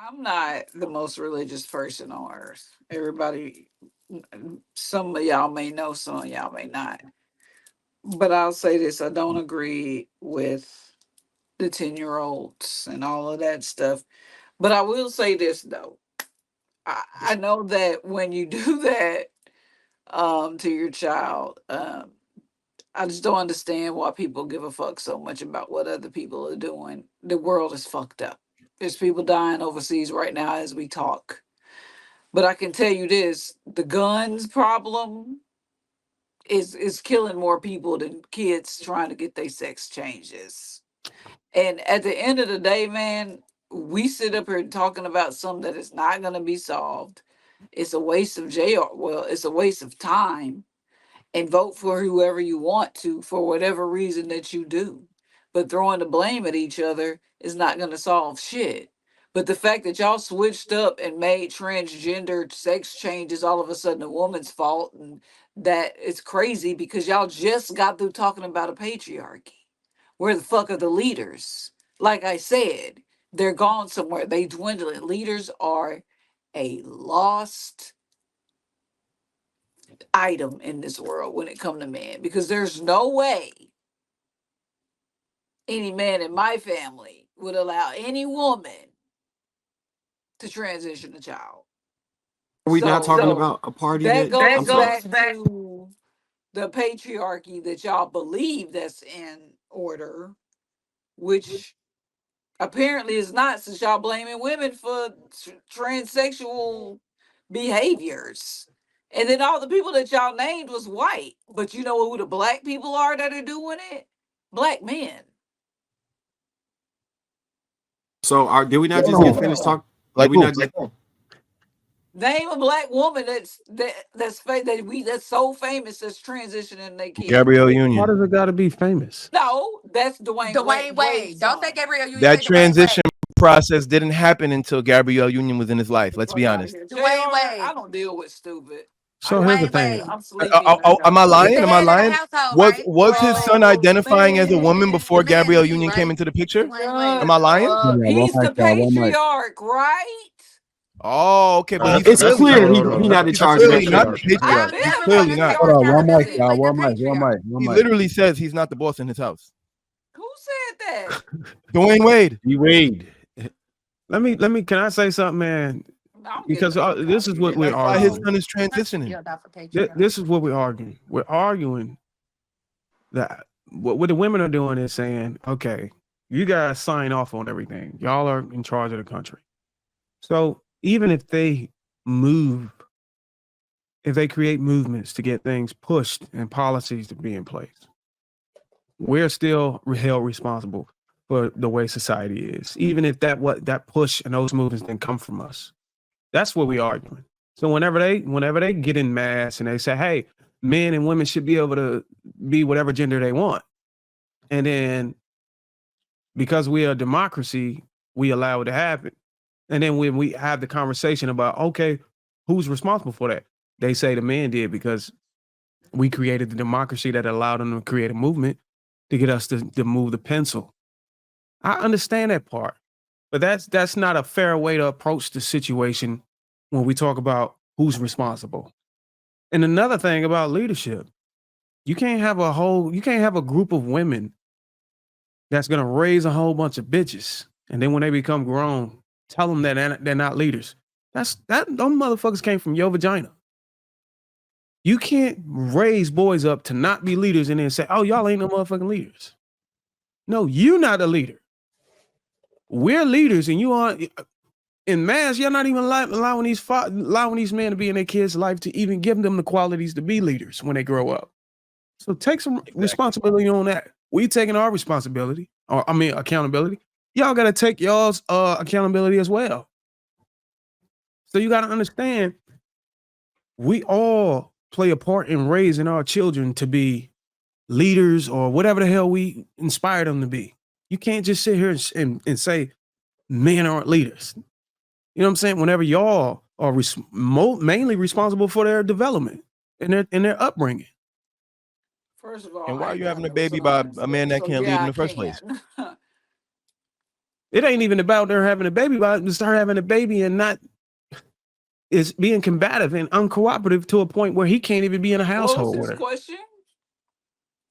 I'm not the most religious person on earth. Everybody, some of y'all may know, some of y'all may not. But I'll say this: I don't agree with the 10-year-olds and all of that stuff. But I will say this though: I know that when you do that to your child, I just don't understand why people give a fuck so much about what other people are doing. The world is fucked up. There's people dying overseas right now as we talk. But I can tell you this: the guns problem is killing more people than kids trying to get their sex changes. And at the end of the day, man, we sit up here talking about something that is not going to be solved. It's a waste of jail. Well, it's a waste of time, and vote for whoever you want to for whatever reason that you do. But throwing the blame at each other is not going to solve shit. But the fact that y'all switched up and made transgender sex changes all of a sudden a woman's fault, and that is crazy because y'all just got through talking about a patriarchy. Where the fuck are the leaders? Like I said, they're gone somewhere. They dwindling. Leaders are a lost item in this world when it come to men, because there's no way any man in my family would allow any woman to transition a child. Are we not talking So about a party that that goes I'm sorry. back to the patriarchy that y'all believe that's in order, which apparently is not, since y'all blaming women for transsexual behaviors. And then all the people that y'all named was white. But you know who the black people are that are doing it? Black men. So did we not Hold just get on. finished talking? Did Like we who? not just Name a black woman that's so famous that's transitioning their kids. Gabrielle Why Union. does it got to be famous? No, that's Dwayne Dwayne Wade. Wade's Don't say son. Gabrielle Union. That Say Dwayne transition Wade. process didn't happen until Gabrielle Union was in his life. Let's be Fuck out of honest. here. JR, Dwayne Wade. I don't deal with stupid. I So go here's to the Dwayne bed. thing. Wade. I'm sleepy and I Am don't I know. He's lying? the Am I head of the lying? household, Was right? was his son Bro, identifying as a woman man. before The man Gabrielle did, Union came right? into the picture? Dwayne Shut Am Wade. I lying? up. Yeah, one He's the mic, y'all. One mic. patriarch, right? Oh, okay, but he's It's That's clearly clear not. no, he no. not in He's That's charge of the that clearly not shit. the patriarchy. I've patriarch. been He's a Y'all clearly use the not. word Hold on, one mic, 100%. 100% y'all. like a One mic. One patriarch. mic. One He mic. literally says he's not the boss in his house. Who said that? Dwayne Wade. You Wade. Let me. Can I say something, man? I'm getting Because the fuck out this of is what here. we're That's why his arguing. son is transitioning. Yeah, not for patriarch. This is what we're arguing. We're arguing that what the women are doing is saying, okay, you guys sign off on everything. Y'all are in charge of the country. So even if they move, if they create movements to get things pushed and policies to be in place, we're still held responsible for the way society is, even if that push and those movements didn't come from us. That's what we're arguing. So whenever they get in mass and they say, hey, men and women should be able to be whatever gender they want, and then because we are a democracy, we allow it to happen. And then when we have the conversation about, okay, who's responsible for that? They say the men did because we created the democracy that allowed them to create a movement to get us to move the pencil. I understand that part, but that's not a fair way to approach the situation when we talk about who's responsible. And another thing about leadership, you can't have a group of women that's gonna raise a whole bunch of bitches, and then when they become grown, tell them that they're not leaders. Those motherfuckers came from your vagina. You can't raise boys up to not be leaders and then say, "Oh, y'all ain't no motherfucking leaders." No, you're not a leader. We're leaders, and you are in mass. You're not even allowing these men to be in their kids' life to even give them the qualities to be leaders when they grow up. So take some responsibility on that. We taking our responsibility, or I mean accountability. Y'all got to take y'all's accountability as well. So you got to understand, we all play a part in raising our children to be leaders or whatever the hell we inspire them to be. You can't just sit here and say men aren't leaders. You know what I'm saying? Whenever y'all are mainly responsible for their development and their upbringing. First of all, And why I are ain't you got having a no baby by sons, a man that so can't lead yeah, in I the first place? can. It ain't even about her having a baby, but it's her having a baby and not is being combative and uncooperative to a point where he can't even be in a What was household with his her. question?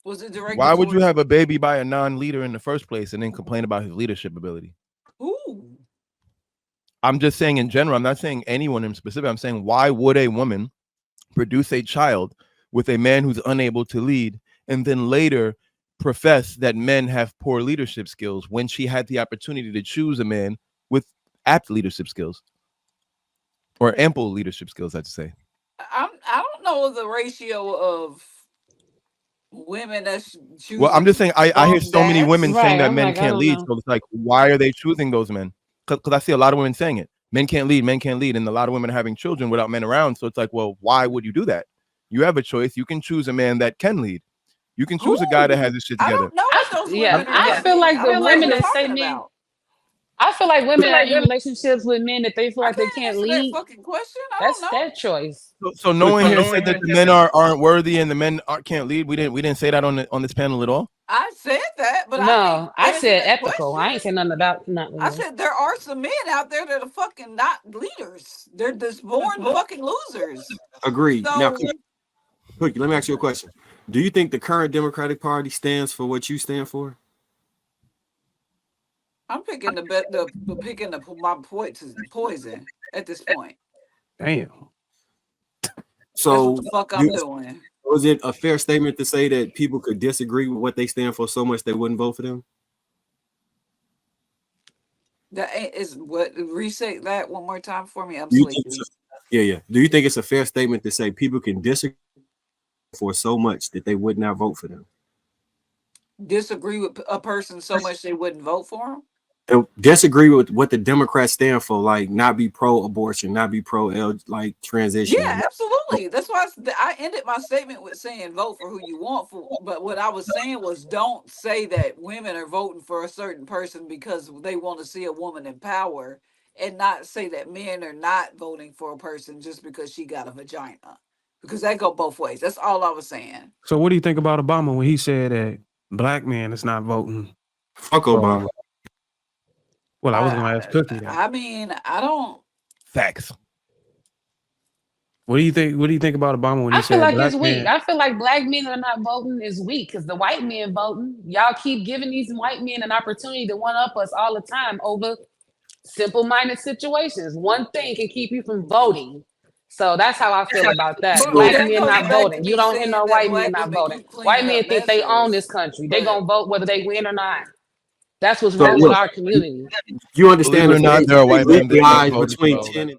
Was it directed? Why would you have a baby by a non-leader in the first place and then complain about his leadership ability? Ooh. I'm just saying in general. I'm not saying anyone in specific. I'm saying why would a woman produce a child with a man who's unable to lead and then later profess that men have poor leadership skills when she had the opportunity to choose a man with apt leadership skills or ample leadership skills, I'd say. I don't know the ratio of women that's choosing. Well, I'm just saying I hear so many women saying that I'm men like, I can't don't lead. know. So it's like, why are they choosing those men? Because I see a lot of women saying it. Men can't lead, and a lot of women are having children without men around. So it's like, well, why would you do that? You have a choice. You can choose a man that can lead. You can choose a guy that has his shit I together. don't know what those women are I feel thinking. like I the don't know women what that you're say talking men. about. I feel like women that are in relationships with men that they feel I like they can't can't answer that lead. fucking question. I That's don't know. their choice. So no one here said that the men aren't worthy and the men can't lead. We didn't say that on this panel at all. I said that, but I No, can't I answer said that ethical. question. I ain't saying nothing about not I leading. said there are some men out there that are fucking not leaders. They're just born fucking losers. Agreed. So Now, Cookie, let me ask you a question. Do you think the current Democratic Party stands for what you stand for? I'm picking my poison at this point. Damn. So That's what the fuck I'm doing. was it a fair statement to say that people could disagree with what they stand for so much they wouldn't vote for them? That is what restate that one more time for me. I'm Do you think sleepy. yeah. Do you think it's a fair statement to say people can disagree for so much that they would not vote for them? Disagree with a person so much they wouldn't vote for him? And disagree with what the Democrats stand for, like not be pro-abortion, not be pro like transition. Yeah, absolutely. That's why I ended my statement with saying vote for who you want for. But what I was saying was don't say that women are voting for a certain person because they want to see a woman in power, and not say that men are not voting for a person just because she got a vagina. Because that go both ways. That's all I was saying. So what do you think about Obama when he said that black man is not voting? Fuck Obama. Well, I was gonna ask Cookie that. I mean, I don't. Facts. What do you think? What do you think about Obama when he I feel said like black it's weak. man? I feel like black men are not voting is weak because the white men voting. Y'all keep giving these white men an opportunity to one up us all the time over simple-minded situations. One thing can keep you from voting. So that's how I feel about that. But Black that men goes not back to voting. You me don't hear no saying that white men black not women voting. keep cleaning White men up think they own messes. this country. They But gonna vote whether they win or not. That's what's So wrong with look, our community. you understand Believe it or not, there are white men that don't lies vote as between well. 10 and